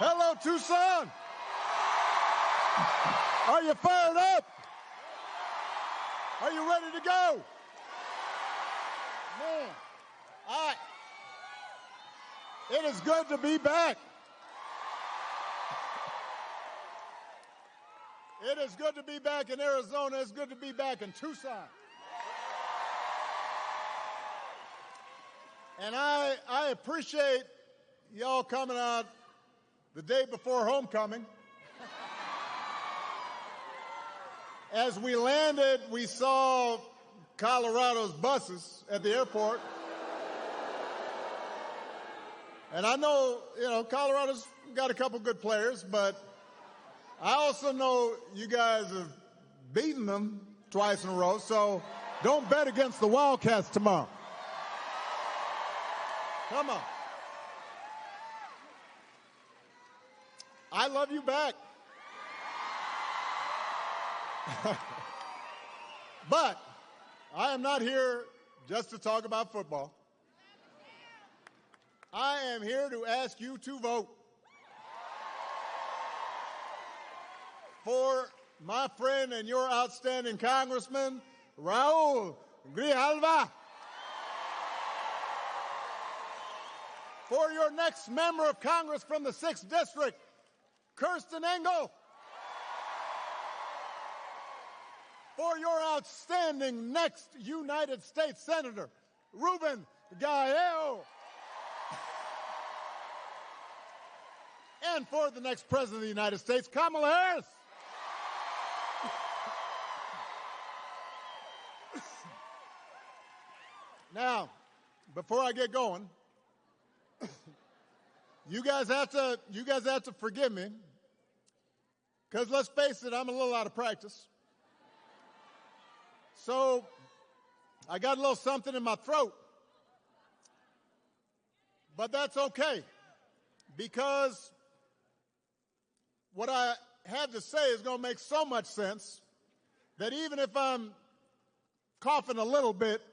Hello, Tucson. Are you fired up? Are you ready to go? Man, it is good to be back. It is good to be back in Arizona. It's good to be back in Tucson. And I appreciate y'all coming out the day before homecoming. As we landed, we saw Colorado's buses at the airport. And I know, Colorado's got a couple good players, but I also know you guys have beaten them twice in a row, so don't bet against the Wildcats tomorrow. Come on. I love you back. But I am not here just to talk about football. I am here to ask you to vote for my friend and your outstanding Congressman, Raul Grijalva. For your next member of Congress from the 6th District, Kirsten Engel. For your outstanding next United States Senator, Ruben Gallego. And for the next President of the United States, Kamala Harris. Now, before I get going, you guys have to forgive me, because let's face it, I'm a little out of practice. So I got a little something in my throat. But that's okay, because what I have to say is going to make so much sense that even if I'm coughing a little bit,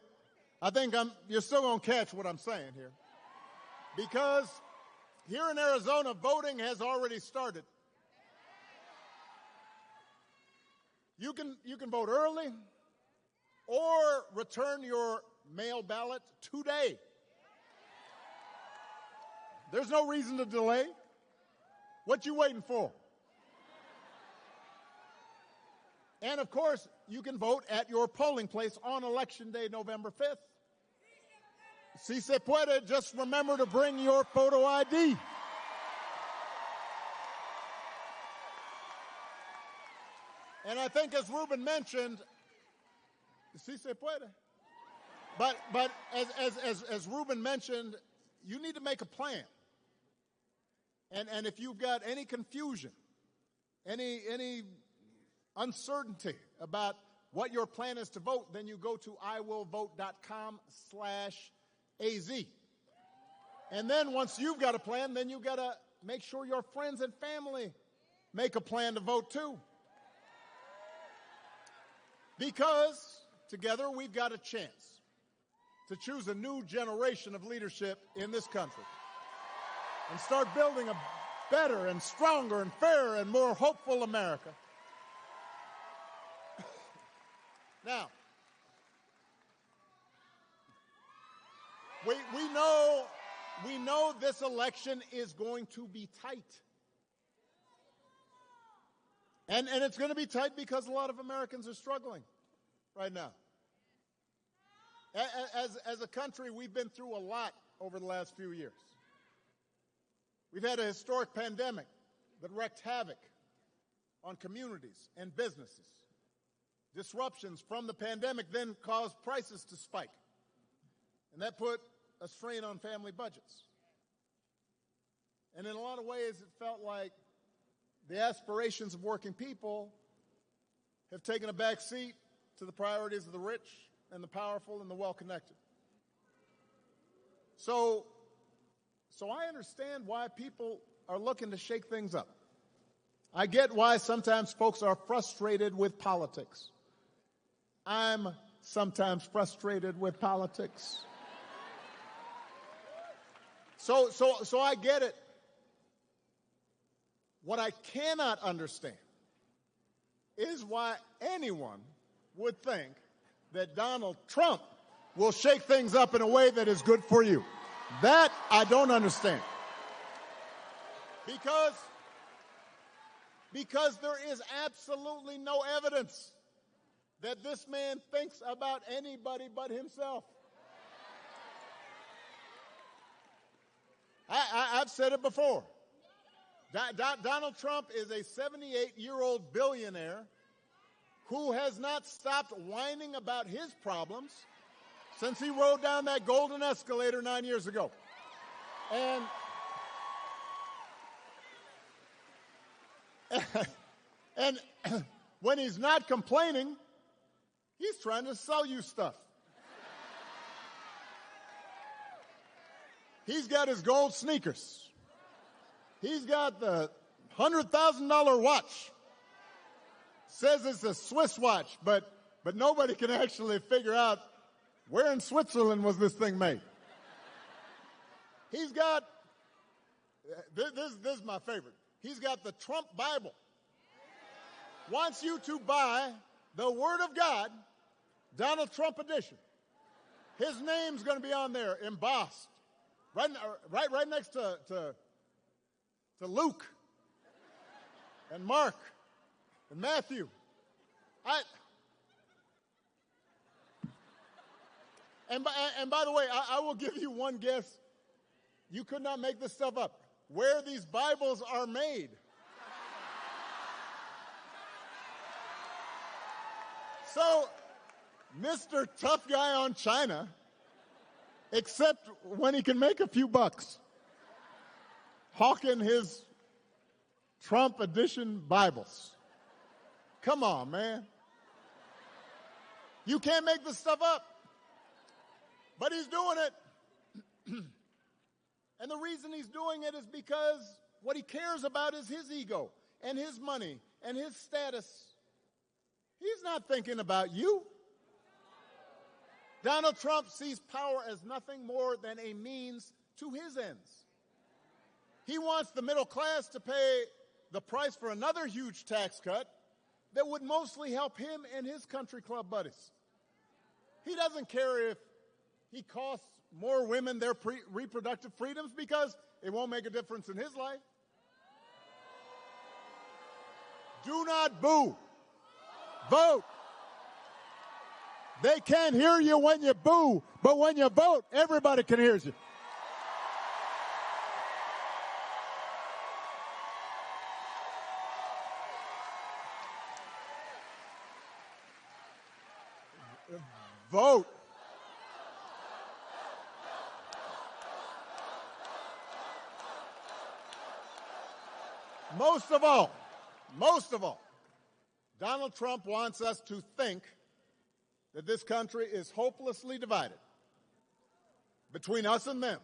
I think you're still going to catch what I'm saying here. Because here in Arizona, voting has already started. You can vote early or return your mail ballot today. There's no reason to delay. What you waiting for? And of course, you can vote at your polling place on Election Day, November 5th. Si se puede, just remember to bring your photo ID. And I think, as Ruben mentioned, si se puede. But as Ruben mentioned, you need to make a plan. And if you've got any confusion, any uncertainty about what your plan is to vote, then you go to iwillvote.com/AZ. And then once you've got a plan, then you've got to make sure your friends and family make a plan to vote too. Because together we've got a chance to choose a new generation of leadership in this country and start building a better and stronger and fairer and more hopeful America. Now, we know this election is going to be tight. And it's going to be tight because a lot of Americans are struggling right now. As a country, we've been through a lot over the last few years. We've had a historic pandemic that wreaked havoc on communities and businesses. Disruptions from the pandemic then caused prices to spike, and that put a strain on family budgets. And in a lot of ways, it felt like the aspirations of working people have taken a back seat to the priorities of the rich and the powerful and the well-connected. So I understand why people are looking to shake things up. I get why sometimes folks are frustrated with politics. I'm sometimes frustrated with politics. So I get it. What I cannot understand is why anyone would think that Donald Trump will shake things up in a way that is good for you. That I don't understand. Because there is absolutely no evidence that this man thinks about anybody but himself. I've said it before. Donald Trump is a 78-year-old billionaire who has not stopped whining about his problems since he rode down that golden escalator 9 years ago. And when he's not complaining, he's trying to sell you stuff. He's got his gold sneakers. He's got the $100,000 watch. Says it's a Swiss watch, but nobody can actually figure out where in Switzerland was this thing made. He's got, this is my favorite. He's got the Trump Bible. Wants you to buy the Word of God, Donald Trump edition. His name's going to be on there, embossed, right next to Luke and Mark and Matthew. And by the way, I will give you one guess. You could not make this stuff up. Where these Bibles are made. So, Mr. Tough Guy on China, except when he can make a few bucks, hawking his Trump edition Bibles. Come on, man. You can't make this stuff up. But he's doing it. And the reason he's doing it is because what he cares about is his ego and his money and his status. He's not thinking about you. Donald Trump sees power as nothing more than a means to his ends. He wants the middle class to pay the price for another huge tax cut that would mostly help him and his country club buddies. He doesn't care if he costs more women their reproductive freedoms because it won't make a difference in his life. Do not boo. Vote. They can't hear you when you boo, but when you vote, everybody can hear you. Vote. Most of all, Donald Trump wants us to think that this country is hopelessly divided between us and them,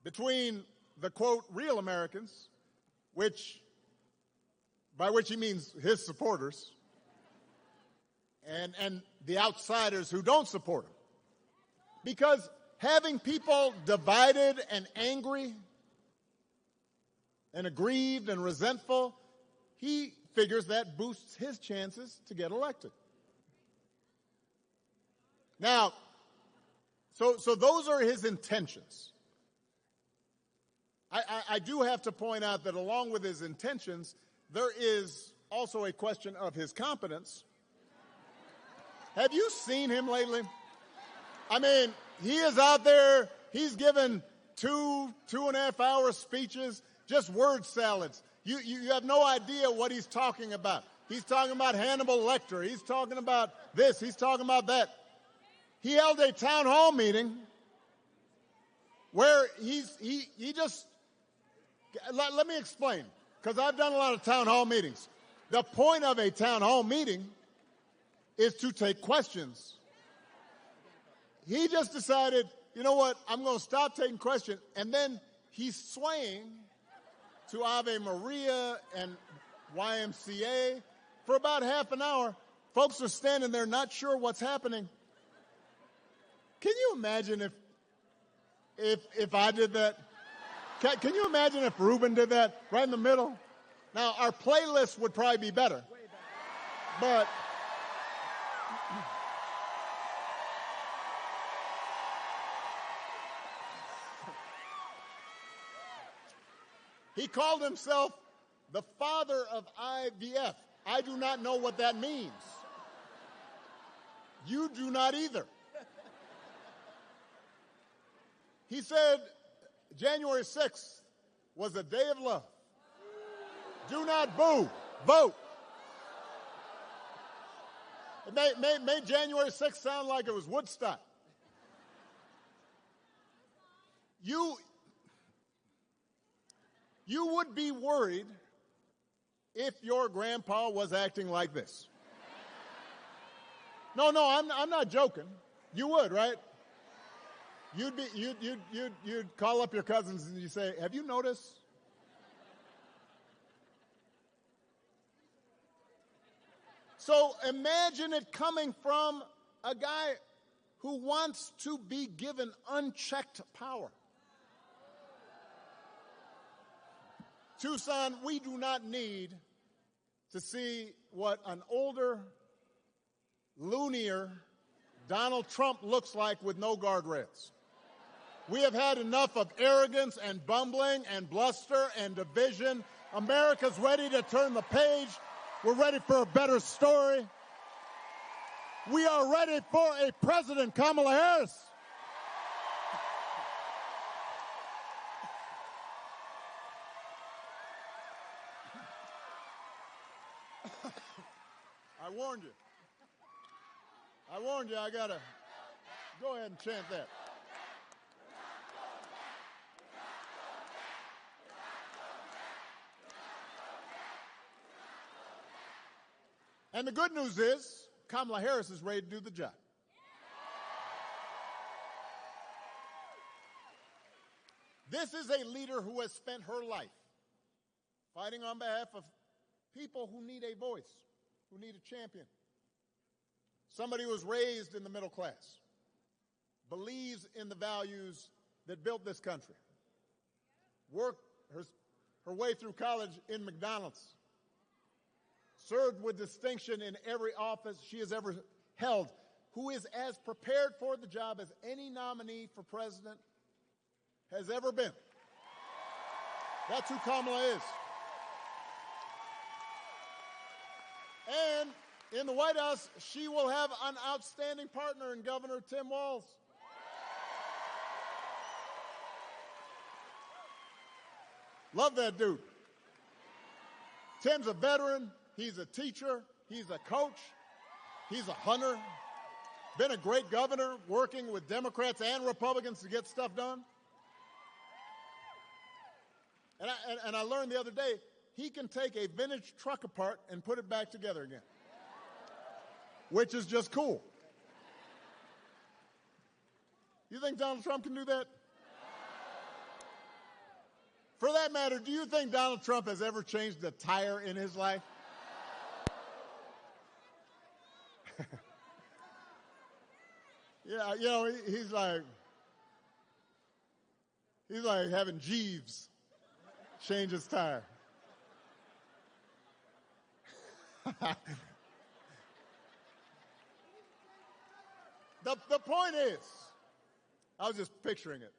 between the, quote, real Americans, by which he means his supporters, and the outsiders who don't support him. Because having people divided and angry and aggrieved and resentful, he figures that boosts his chances to get elected. Now, so those are his intentions. I do have to point out that along with his intentions, there is also a question of his competence. Have you seen him lately? I mean, he is out there, he's given 2.5 hour speeches, just word salads. You have no idea what he's talking about. He's talking about Hannibal Lecter. He's talking about this. He's talking about that. He held a town hall meeting where he just, let me explain, because I've done a lot of town hall meetings. The point of a town hall meeting is to take questions. He just decided, you know what, I'm going to stop taking questions, and then he's swaying to Ave Maria and YMCA for about half an hour. Folks are standing there not sure what's happening. Can you imagine if I did that? Can you imagine if Ruben did that right in the middle? Now, our playlist would probably be better. But he called himself the father of IVF. I do not know what that means. You do not either. He said January 6th was a day of love. Do not boo. Vote. It made January 6th sound like it was Woodstock. You would be worried if your grandpa was acting like this. No, I'm not joking. You would, right? You'd call up your cousins and you say, "Have you noticed?" So imagine it coming from a guy who wants to be given unchecked power. Tucson, we do not need to see what an older, loonier Donald Trump looks like with no guardrails. We have had enough of arrogance and bumbling and bluster and division. America's ready to turn the page. We're ready for a better story. We are ready for a president, Kamala Harris. I warned you. I gotta go ahead and chant that. And the good news is Kamala Harris is ready to do the job. This is a leader who has spent her life fighting on behalf of people who need a voice, who need a champion. Somebody who was raised in the middle class, believes in the values that built this country, worked her way through college in McDonald's, served with distinction in every office she has ever held, who is as prepared for the job as any nominee for president has ever been. That's who Kamala is. And in the White House, she will have an outstanding partner in Governor Tim Walz. Love that dude. Tim's a veteran. He's a teacher. He's a coach. He's a hunter. Been a great governor, working with Democrats and Republicans to get stuff done. And I learned the other day, he can take a vintage truck apart and put it back together again, which is just cool. You think Donald Trump can do that? For that matter, do you think Donald Trump has ever changed a tire in his life? Yeah, you know, he's like having Jeeves change his tire. The point is, I was just picturing it.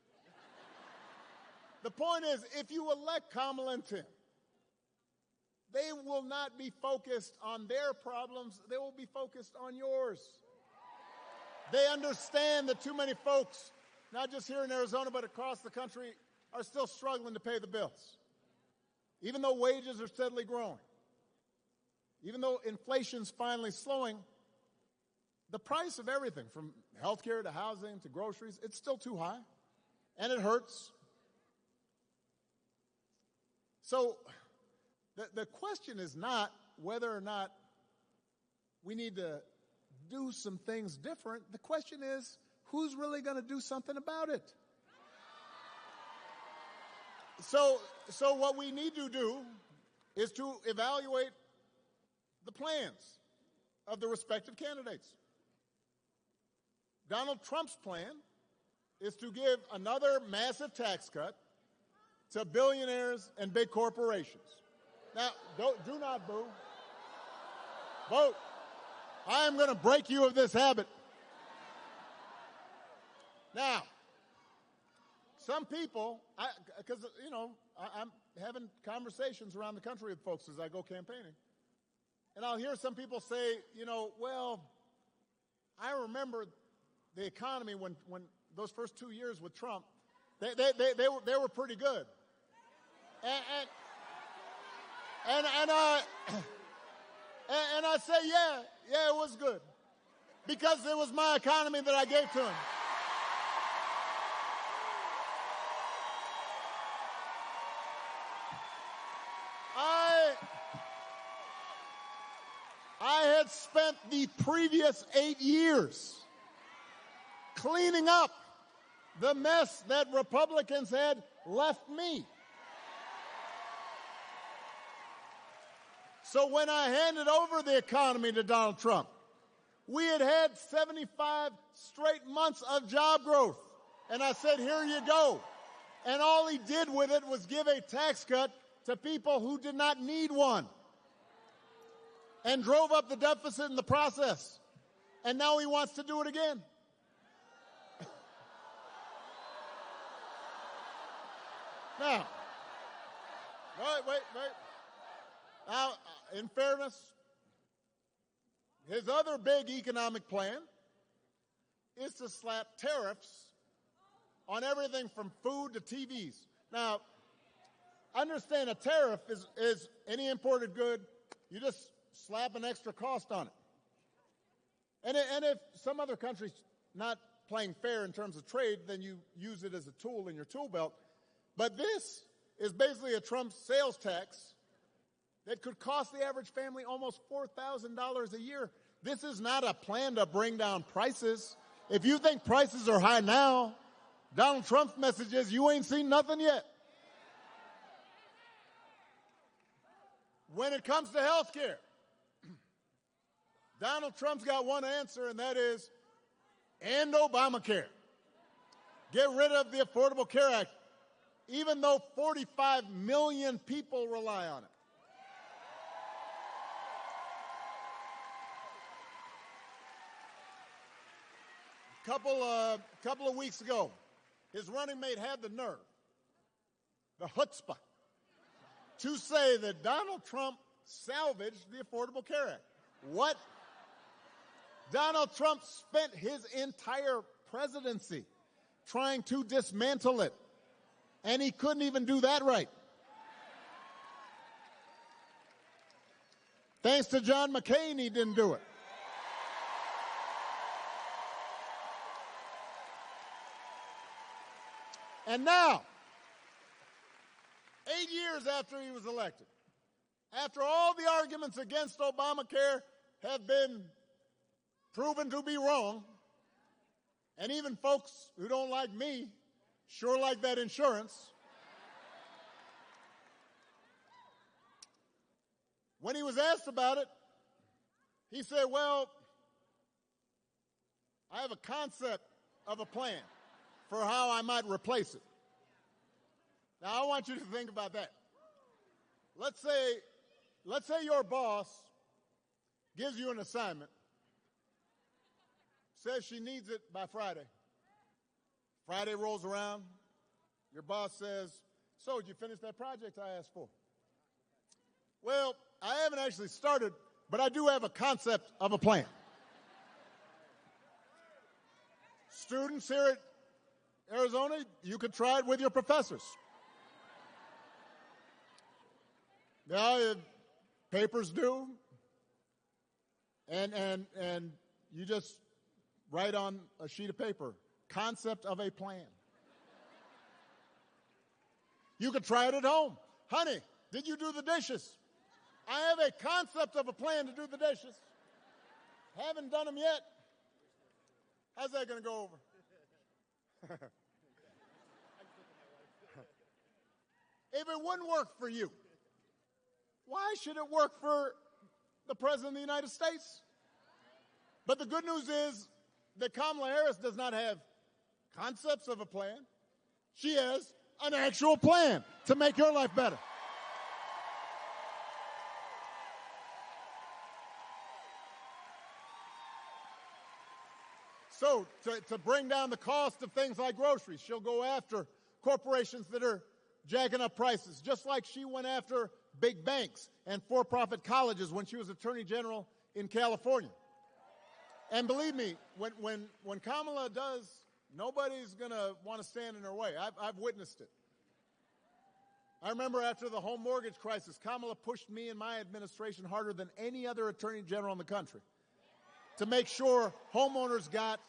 The point is, if you elect Kamala and Tim, they will not be focused on their problems. They will be focused on yours. They understand that too many folks, not just here in Arizona, but across the country, are still struggling to pay the bills. Even though wages are steadily growing, even though inflation's finally slowing, the price of everything, from healthcare to housing to groceries, it's still too high, and it hurts. So the question is not whether or not we need to do some things different. The question is, who's really going to do something about it? So what we need to do is to evaluate the plans of the respective candidates. Donald Trump's plan is to give another massive tax cut to billionaires and big corporations. Now, do not boo. Vote. I am going to break you of this habit. Now, some people, because, I'm having conversations around the country with folks as I go campaigning, and I'll hear some people say, well, I remember the economy when those first 2 years with Trump, they were pretty good. And I say, yeah, it was good. Because it was my economy that I gave to him. I had spent the previous 8 years cleaning up the mess that Republicans had left me. So when I handed over the economy to Donald Trump, we had 75 straight months of job growth. And I said, here you go. And all he did with it was give a tax cut to people who did not need one. And drove up the deficit in the process. And now he wants to do it again. Now, wait. Now, in fairness, his other big economic plan is to slap tariffs on everything from food to TVs. Now, understand a tariff is any imported good, you just slap an extra cost on it. And if some other country's not playing fair in terms of trade, then you use it as a tool in your tool belt. But this is basically a Trump sales tax that could cost the average family almost $4,000 a year. This is not a plan to bring down prices. If you think prices are high now, Donald Trump's message is you ain't seen nothing yet. When it comes to health care, Donald Trump's got one answer, and that is end Obamacare. Get rid of the Affordable Care Act, even though 45 million people rely on it. Couple of weeks ago, his running mate had the nerve, the chutzpah, to say that Donald Trump salvaged the Affordable Care Act. What? Donald Trump spent his entire presidency trying to dismantle it, and he couldn't even do that right. Thanks to John McCain, he didn't do it. And now, 8 years after he was elected, after all the arguments against Obamacare have been proven to be wrong, and even folks who don't like me sure like that insurance, when he was asked about it, he said, well, I have a concept of a plan for how I might replace it. Now, I want you to think about that. Let's say your boss gives you an assignment, says she needs it by Friday. Friday rolls around, your boss says, so did you finish that project I asked for? Well, I haven't actually started, but I do have a concept of a plan. Students here at Arizona, you could try it with your professors. Now, papers due, and you just write on a sheet of paper, concept of a plan. You could try it at home. Honey, did you do the dishes? I have a concept of a plan to do the dishes. Haven't done them yet. How's that going to go over? If it wouldn't work for you, why should it work for the President of the United States? But the good news is that Kamala Harris does not have concepts of a plan. She has an actual plan to make your life better. So to bring down the cost of things like groceries, she'll go after corporations that are jacking up prices, just like she went after big banks and for-profit colleges when she was Attorney General in California. And believe me, when Kamala does, nobody's going to want to stand in her way. I've witnessed it. I remember after the home mortgage crisis, Kamala pushed me and my administration harder than any other Attorney General in the country to make sure homeowners got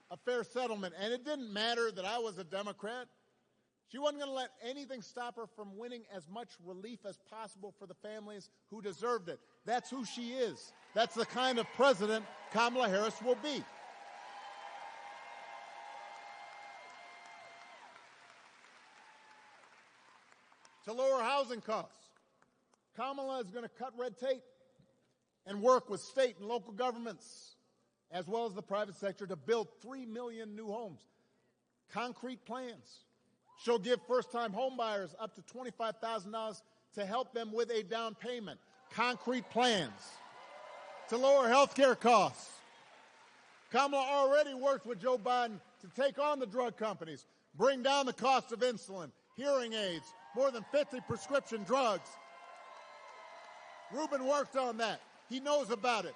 a fair settlement. And it didn't matter that I was a Democrat. She wasn't going to let anything stop her from winning as much relief as possible for the families who deserved it. That's who she is. That's the kind of president Kamala Harris will be. To lower housing costs, Kamala is going to cut red tape and work with state and local governments, as well as the private sector, to build 3 million new homes. Concrete plans. She'll give first-time home buyers up to $25,000 to help them with a down payment. Concrete plans. To lower health care costs. Kamala already worked with Joe Biden to take on the drug companies, bring down the cost of insulin, hearing aids, more than 50 prescription drugs. Ruben worked on that. He knows about it.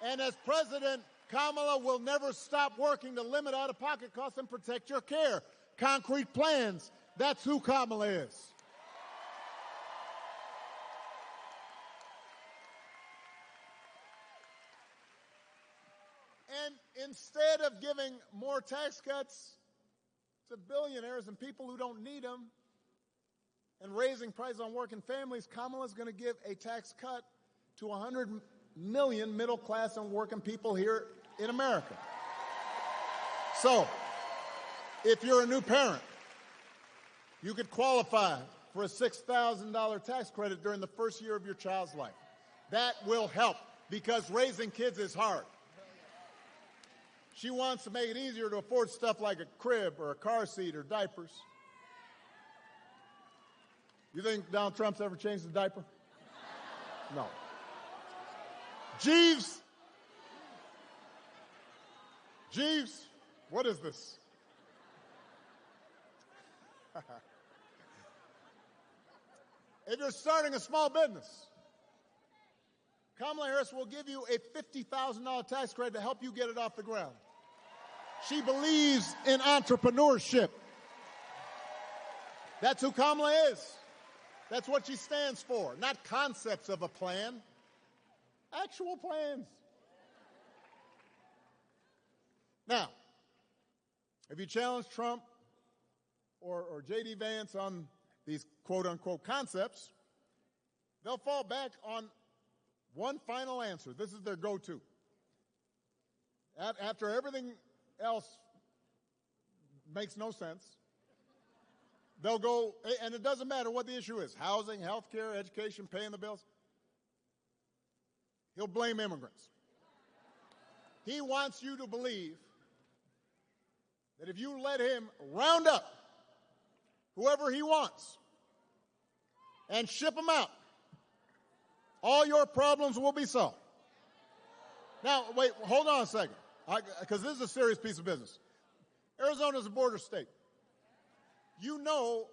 And as president, Kamala will never stop working to limit out-of-pocket costs and protect your care. Concrete plans. That's who Kamala is. And instead of giving more tax cuts to billionaires and people who don't need them and raising prices on working families, Kamala's going to give a tax cut to 100 million middle-class and working people here in America. So, if you're a new parent, you could qualify for a $6,000 tax credit during the first year of your child's life. That will help because raising kids is hard. She wants to make it easier to afford stuff like a crib or a car seat or diapers. You think Donald Trump's ever changed the diaper? No. Jeeves, what is this? If you're starting a small business, Kamala Harris will give you a $50,000 tax credit to help you get it off the ground. She believes in entrepreneurship. That's who Kamala is. That's what she stands for, not concepts of a plan, actual plans. Now, if you challenge Trump or J.D. Vance on these quote-unquote concepts, they'll fall back on one final answer. This is their go-to. After everything else makes no sense, they'll go, and it doesn't matter what the issue is, housing, health care, education, paying the bills. He'll blame immigrants. He wants you to believe that if you let him round up whoever he wants and ship them out, all your problems will be solved. Now, wait, hold on a second, because this is a serious piece of business. Arizona is a border state. You know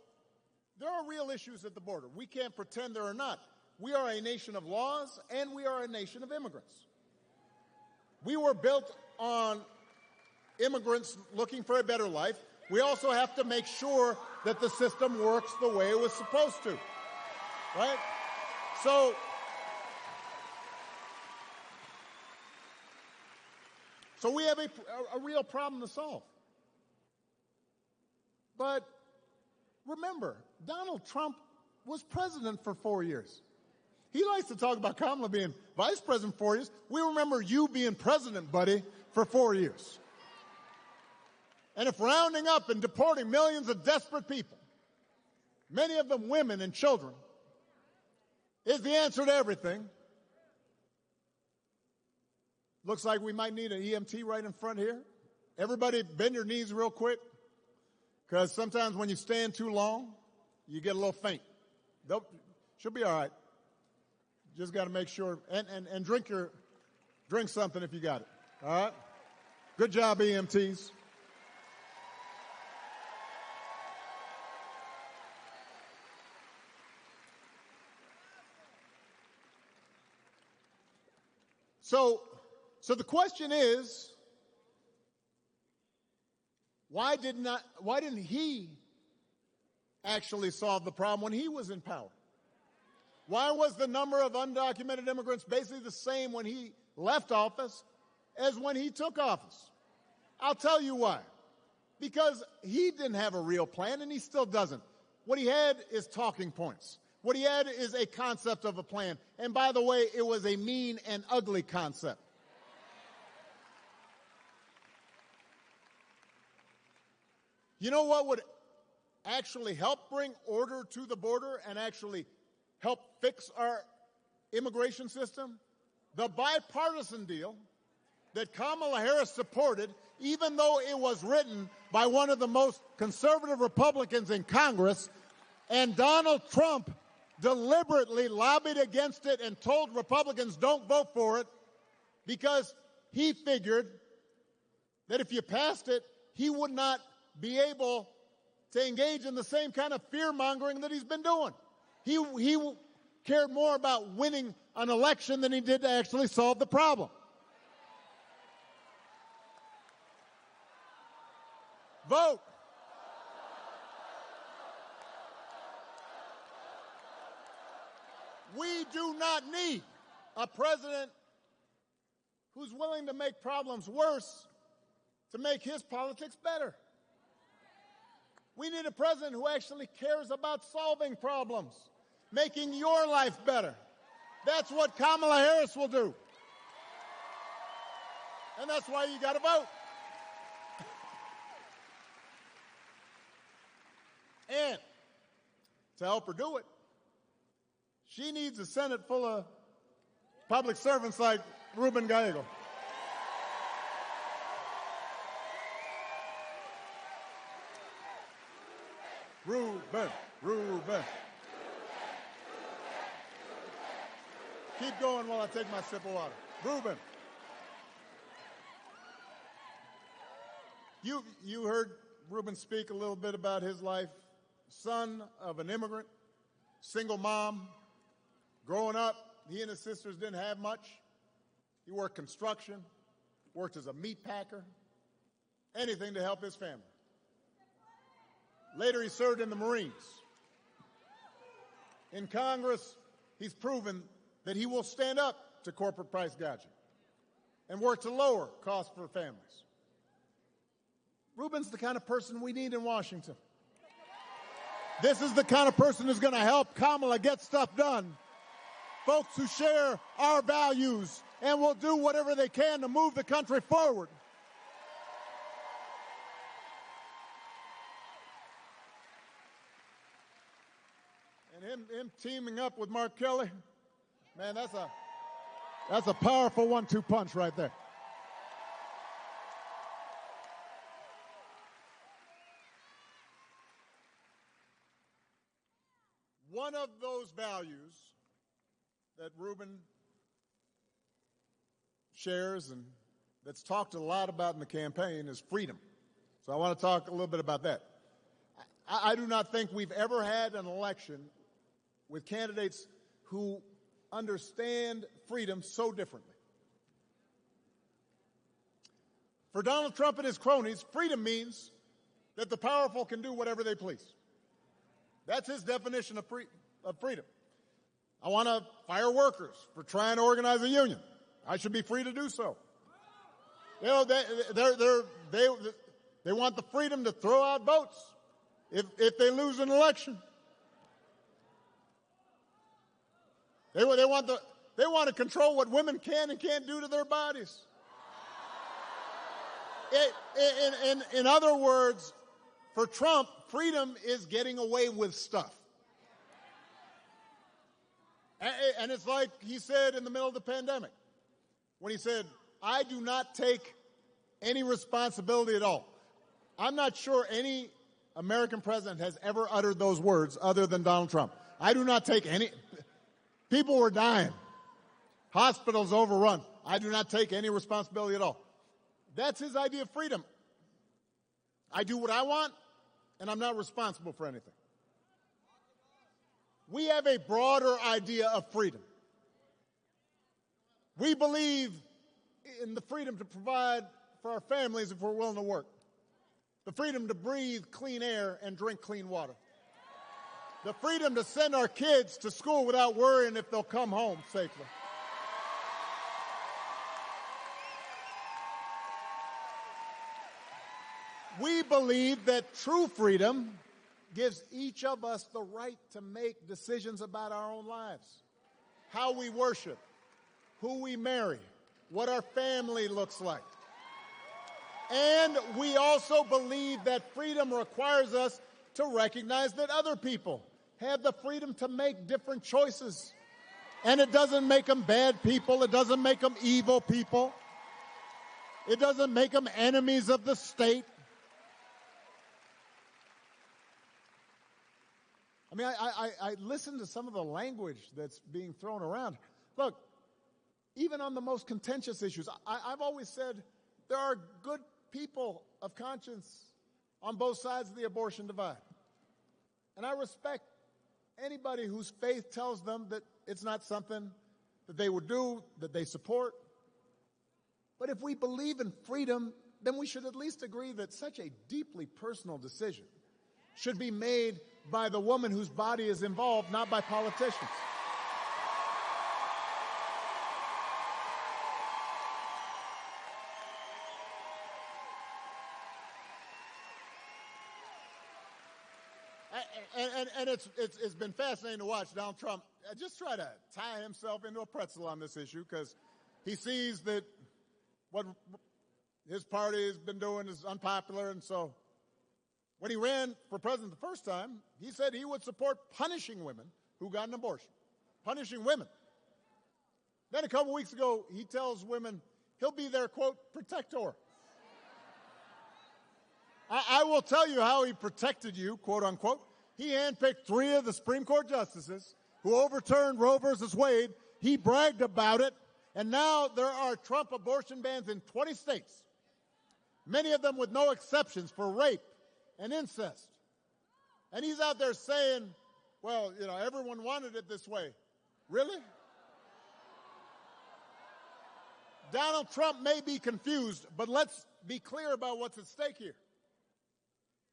there are real issues at the border. We can't pretend there are not. We are a nation of laws, and we are a nation of immigrants. We were built on immigrants looking for a better life. We also have to make sure that the system works the way it was supposed to, right? So we have a real problem to solve. But remember, Donald Trump was president for 4 years. He likes to talk about Kamala being vice president for 4 years. We remember you being president, buddy, for 4 years. And if rounding up and deporting millions of desperate people, many of them women and children, is the answer to everything, looks like we might need an EMT right in front here. Everybody bend your knees real quick. because sometimes when you stand too long, you get a little faint. She'll be all right. Just got to make sure, and drink something if you got it. All right? Good job, EMTs. So the question is, why didn't he actually solve the problem when he was in power? Why was the number of undocumented immigrants basically the same when he left office as when he took office? I'll tell you why. Because he didn't have a real plan, and he still doesn't. What he had is talking points. What he had is a concept of a plan. And by the way, it was a mean and ugly concept. You know what would actually help bring order to the border and actually help fix our immigration system? The bipartisan deal that Kamala Harris supported, even though it was written by one of the most conservative Republicans in Congress, and Donald Trump deliberately lobbied against it and told Republicans don't vote for it because he figured that if you passed it, he would not be able to engage in the same kind of fear-mongering that he's been doing. He cared more about winning an election than he did to actually solve the problem. Vote. We do not need a president who's willing to make problems worse to make his politics better. We need a president who actually cares about solving problems, making your life better. That's what Kamala Harris will do. And that's why you got to vote. And to help her do it, she needs a Senate full of public servants like Ruben Gallego. Ruben. Keep going while I take my sip of water. Ruben. You heard Ruben speak a little bit about his life. Son of an immigrant, single mom. Growing up, he and his sisters didn't have much. He worked construction, worked as a meat packer, anything to help his family. Later, he served in the Marines. In Congress, he's proven that he will stand up to corporate price gouging and work to lower costs for families. Ruben's the kind of person we need in Washington. This is the kind of person who's going to help Kamala get stuff done. Folks who share our values and will do whatever they can to move the country forward. And him teaming up with Mark Kelly, man, that's a powerful 1-2 punch right there. One of those values that Ruben shares and that's talked a lot about in the campaign is freedom. So I want to talk a little bit about that. I do not think we've ever had an election with candidates who understand freedom so differently. For Donald Trump and his cronies, freedom means that the powerful can do whatever they please. That's his definition of freedom. I want to fire workers for trying to organize a union. I should be free to do so. You know, they want the freedom to throw out votes if they lose an election. They want to control what women can and can't do to their bodies. In other words, for Trump, freedom is getting away with stuff. And it's like he said in the middle of the pandemic, when he said, I do not take any responsibility at all. I'm not sure any American president has ever uttered those words other than Donald Trump. I do not take any. People were dying. Hospitals overrun. I do not take any responsibility at all. That's his idea of freedom. I do what I want, and I'm not responsible for anything. We have a broader idea of freedom. We believe in the freedom to provide for our families if we're willing to work. The freedom to breathe clean air and drink clean water. The freedom to send our kids to school without worrying if they'll come home safely. We believe that true freedom gives each of us the right to make decisions about our own lives, how we worship, who we marry, what our family looks like. And we also believe that freedom requires us to recognize that other people have the freedom to make different choices. And it doesn't make them bad people. It doesn't make them evil people. It doesn't make them enemies of the state. I mean, I listen to some of the language that's being thrown around. Look, even on the most contentious issues, I've always said there are good people of conscience on both sides of the abortion divide. And I respect anybody whose faith tells them that it's not something that they would do, that they support. But if we believe in freedom, then we should at least agree that such a deeply personal decision should be made by the woman whose body is involved, not by politicians. And it's been fascinating to watch Donald Trump just try to tie himself into a pretzel on this issue because he sees that what his party has been doing is unpopular. And so when he ran for president the first time, he said he would support punishing women who got an abortion. Punishing women. Then a couple weeks ago, he tells women he'll be their, quote, protector. I will tell you how he protected you, quote unquote. He handpicked 3 of the Supreme Court justices who overturned Roe versus Wade. He bragged about it. And now there are Trump abortion bans in 20 states, many of them with no exceptions for rape and incest. And he's out there saying, well, you know, everyone wanted it this way. Really? Donald Trump may be confused, but let's be clear about what's at stake here.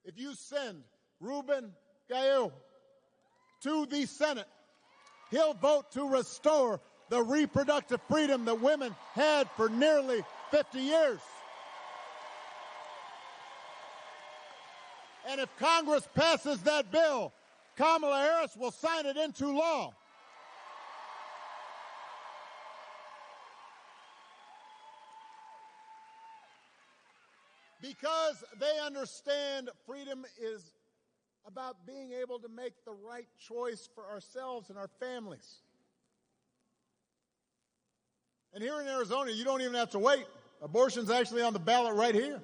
If you send Ruben Gallego to the Senate, he'll vote to restore the reproductive freedom that women had for nearly 50 years. And if Congress passes that bill, Kamala Harris will sign it into law. Because they understand freedom is about being able to make the right choice for ourselves and our families. And here in Arizona, you don't even have to wait. Abortion's actually on the ballot right here.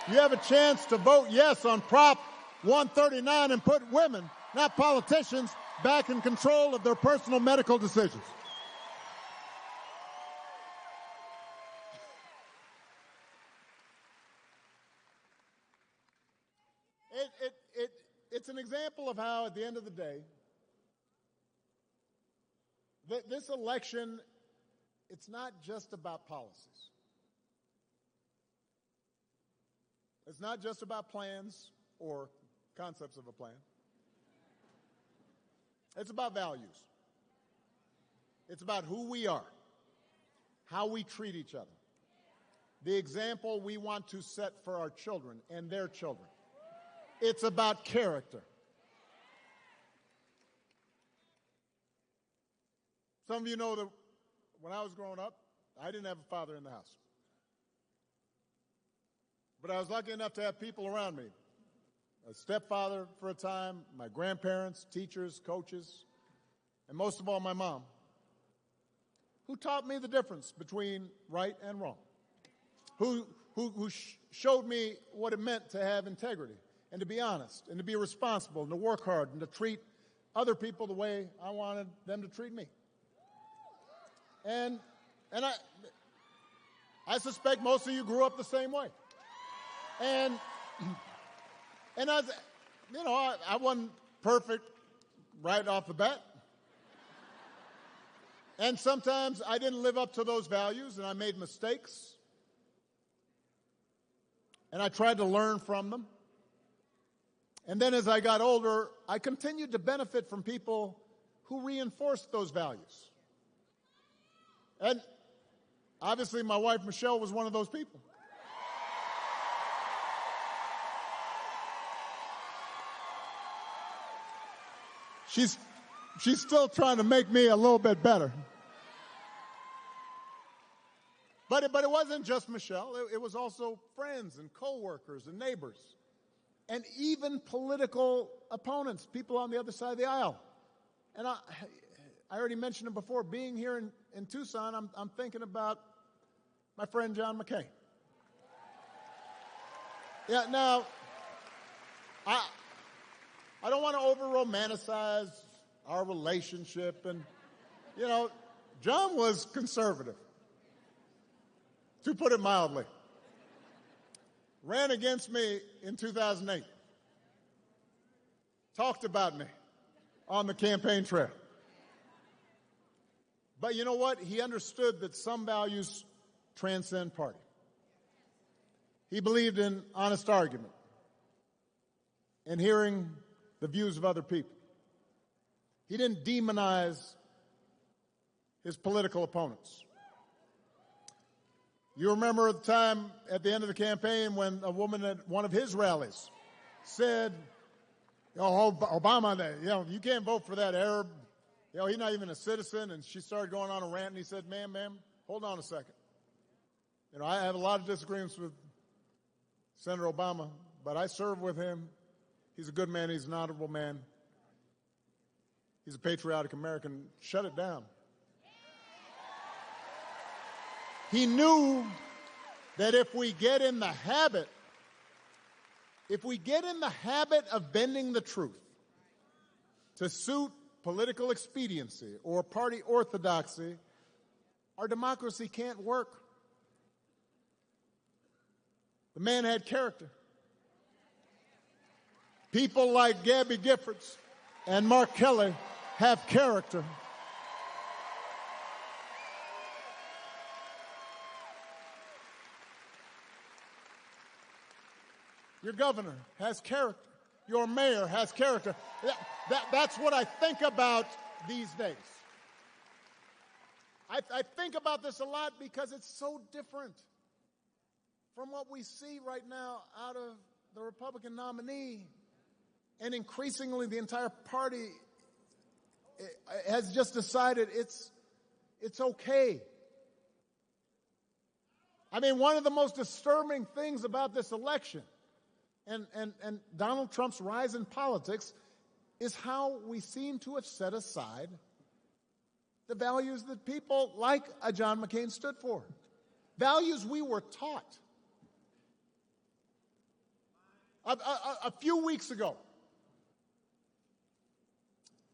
You have a chance to vote yes on Prop 139 and put women, not politicians, back in control of their personal medical decisions. It's an example of how, at the end of the day, this election, it's not just about policies. It's not just about plans or concepts of a plan. It's about values. It's about who we are, how we treat each other, the example we want to set for our children and their children. It's about character. Some of you know that when I was growing up, I didn't have a father in the house. But I was lucky enough to have people around me. A stepfather for a time, my grandparents, teachers, coaches, and most of all, my mom, who taught me the difference between right and wrong, who showed me what it meant to have integrity and to be honest, and to be responsible, and to work hard, and to treat other people the way I wanted them to treat me. And I suspect most of you grew up the same way. And I wasn't perfect right off the bat. And sometimes I didn't live up to those values, and I made mistakes. And I tried to learn from them. And then as I got older, I continued to benefit from people who reinforced those values. And obviously my wife, Michelle, was one of those people. She's still trying to make me a little bit better. But it wasn't just Michelle. It was also friends and coworkers and neighbors. And even political opponents, people on the other side of the aisle. And I already mentioned it before, being here in Tucson, I'm thinking about my friend John McCain. Yeah, now, I don't want to over-romanticize our relationship. And, John was conservative, to put it mildly. Ran against me in 2008. Talked about me on the campaign trail. But you know what? He understood that some values transcend party. He believed in honest argument and hearing the views of other people. He didn't demonize his political opponents. You remember the time at the end of the campaign when a woman at one of his rallies said, Obama, you can't vote for that Arab. He's not even a citizen. And she started going on a rant, and he said, ma'am, hold on a second. I have a lot of disagreements with Senator Obama, but I serve with him. He's a good man. He's an honorable man. He's a patriotic American. Shut it down. He knew that if we get in the habit of bending the truth to suit political expediency or party orthodoxy, our democracy can't work. The man had character. People like Gabby Giffords and Mark Kelly have character. Your governor has character. Your mayor has character. That's what I think about these days. I think about this a lot because it's so different from what we see right now out of the Republican nominee. And increasingly, the entire party has just decided it's okay. I mean, one of the most disturbing things about this election and Donald Trump's rise in politics is how we seem to have set aside the values that people like a John McCain stood for. Values we were taught. A few weeks ago,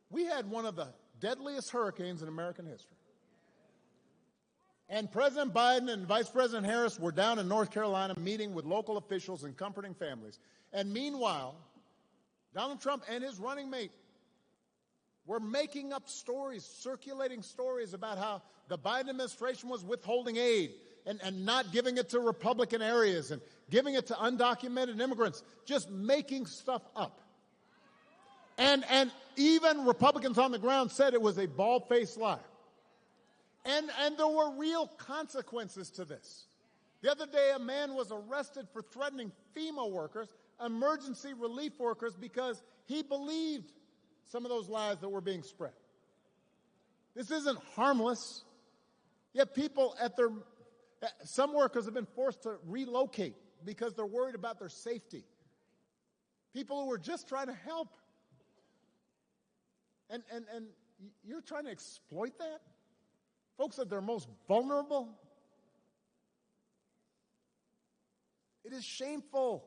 we had one of the deadliest hurricanes in American history. And President Biden and Vice President Harris were down in North Carolina meeting with local officials and comforting families. And meanwhile, Donald Trump and his running mate were making up stories, circulating stories about how the Biden administration was withholding aid and not giving it to Republican areas and giving it to undocumented immigrants, just making stuff up. And even Republicans on the ground said it was a bald-faced lie. And there were real consequences to this. The other day, a man was arrested for threatening FEMA workers, emergency relief workers, because he believed some of those lies that were being spread. This isn't harmless. Yet people some workers have been forced to relocate because they're worried about their safety. People who were just trying to help. And you're trying to exploit that? Folks at their most vulnerable? It is shameful.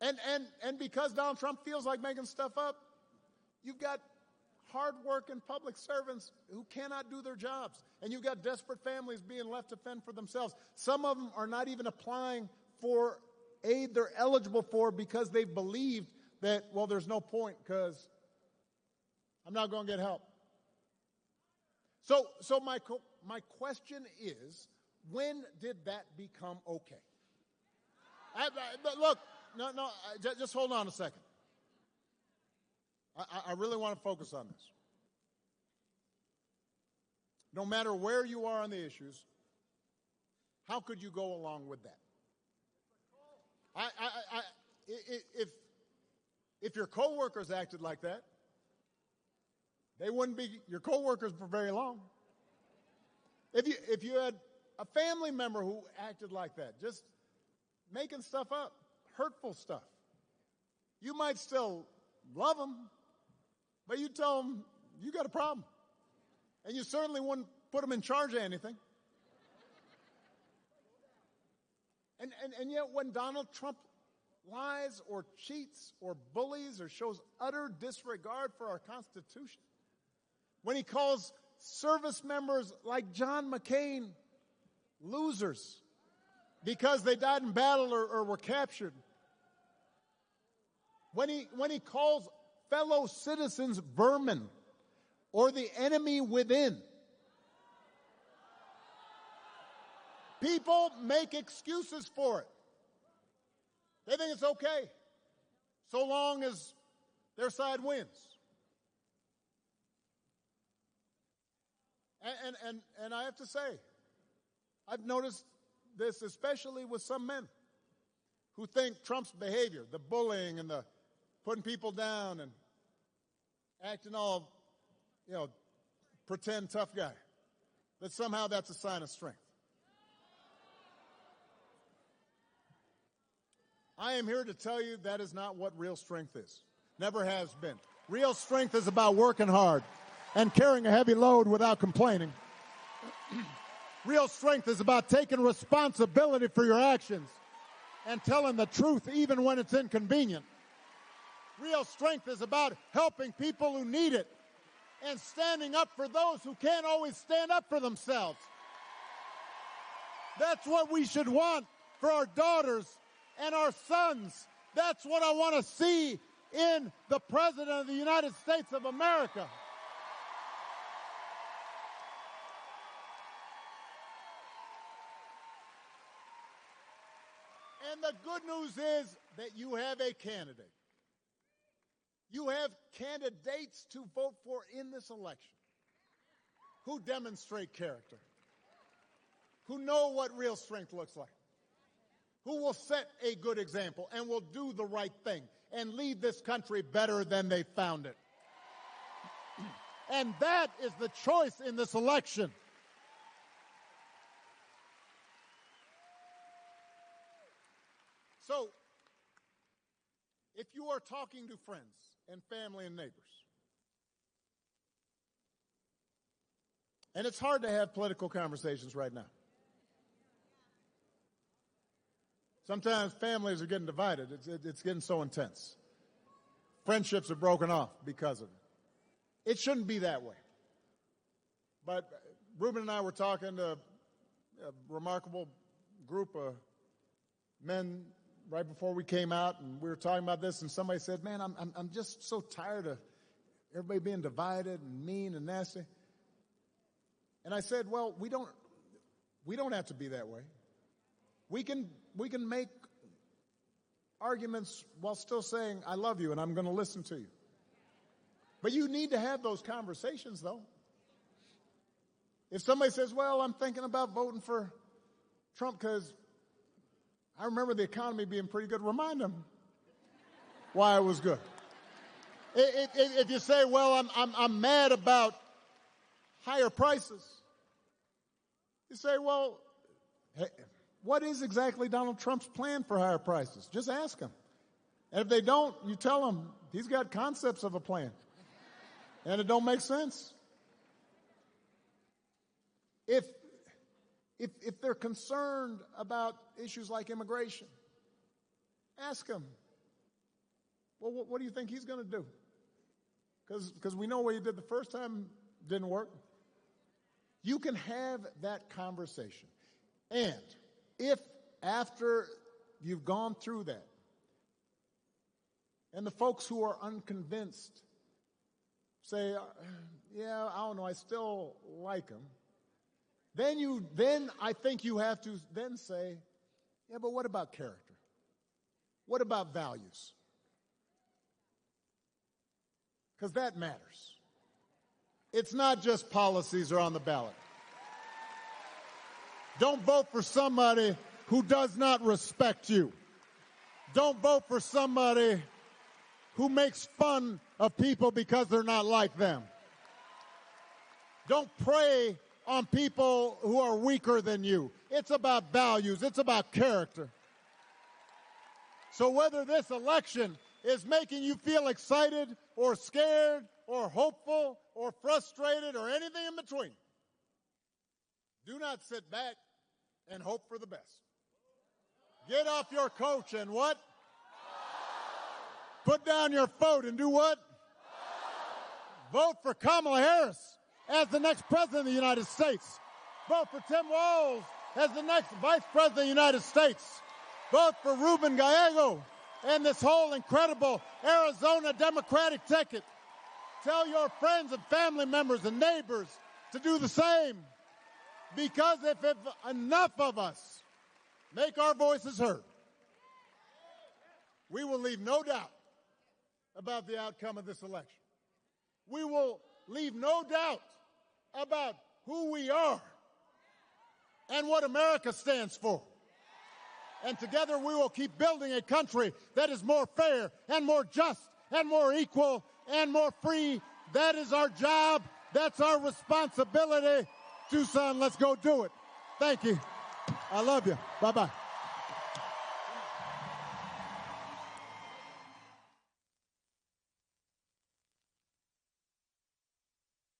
And because Donald Trump feels like making stuff up, you've got hard-working public servants who cannot do their jobs. And you've got desperate families being left to fend for themselves. Some of them are not even applying for aid they're eligible for because they've believed that, well, there's no point because I'm not going to get help. So my question is, when did that become okay? Look, no, just hold on a second. I really want to focus on this. No matter where you are on the issues, how could you go along with that? If your coworkers acted like that, they wouldn't be your coworkers for very long. If you had a family member who acted like that, just making stuff up, hurtful stuff, you might still love them, but you tell them you got a problem. And you certainly wouldn't put them in charge of anything. And yet when Donald Trump lies or cheats or bullies or shows utter disregard for our Constitution, when he calls service members like John McCain losers because they died in battle or were captured, when he calls fellow citizens vermin or the enemy within, people make excuses for it. They think it's okay, so long as their side wins. And I have to say, I've noticed this especially with some men who think Trump's behavior, the bullying and the putting people down and acting all, pretend tough guy, that somehow that's a sign of strength. I am here to tell you that is not what real strength is. Never has been. Real strength is about working hard and carrying a heavy load without complaining. Real strength is about taking responsibility for your actions and telling the truth even when it's inconvenient. Real strength is about helping people who need it and standing up for those who can't always stand up for themselves. That's what we should want for our daughters and our sons. That's what I want to see in the President of the United States of America. And the good news is that you have a candidate. You have candidates to vote for in this election who demonstrate character, who know what real strength looks like, who will set a good example and will do the right thing and leave this country better than they found it. And that is the choice in this election. So, if you are talking to friends and family and neighbors, and it's hard to have political conversations right now. Sometimes families are getting divided. It's getting so intense. Friendships are broken off because of it. It shouldn't be that way. But Ruben and I were talking to a remarkable group of men right before we came out, and we were talking about this, and somebody said, man, I'm just so tired of everybody being divided and mean and nasty. And I said, well, we don't have to be that way. We can make arguments while still saying, I love you and I'm going to listen to you. But you need to have those conversations, though. If somebody says, well, I'm thinking about voting for Trump because I remember the economy being pretty good, remind them why it was good. If you say, well, I'm mad about higher prices, you say, well, hey, what is exactly Donald Trump's plan for higher prices? Just ask him. And if they don't, you tell them he's got concepts of a plan. And it don't make sense. If they're concerned about issues like immigration, ask them, Well, what do you think he's going to do? Because we know what he did the first time didn't work. You can have that conversation. And if after you've gone through that, and the folks who are unconvinced say, yeah, I don't know, I still like him, then I think you have to then say, yeah, but what about character? What about values? Because that matters. It's not just policies are on the ballot. Don't vote for somebody who does not respect you. Don't vote for somebody who makes fun of people because they're not like them. Don't prey on people who are weaker than you. It's about values. It's about character. So whether this election is making you feel excited or scared or hopeful or frustrated or anything in between, do not sit back and hope for the best. Get off your couch and what? Put down your vote and do what? Vote for Kamala Harris as the next president of the United States. Vote for Tim Walz as the next vice president of the United States. Vote for Ruben Gallego and this whole incredible Arizona Democratic ticket. Tell your friends and family members and neighbors to do the same. Because if enough of us make our voices heard, we will leave no doubt about the outcome of this election. We will leave no doubt about who we are and what America stands for. And together we will keep building a country that is more fair and more just and more equal and more free. That is our job. That's our responsibility. Tucson, let's go do it. Thank you. I love you. Bye-bye.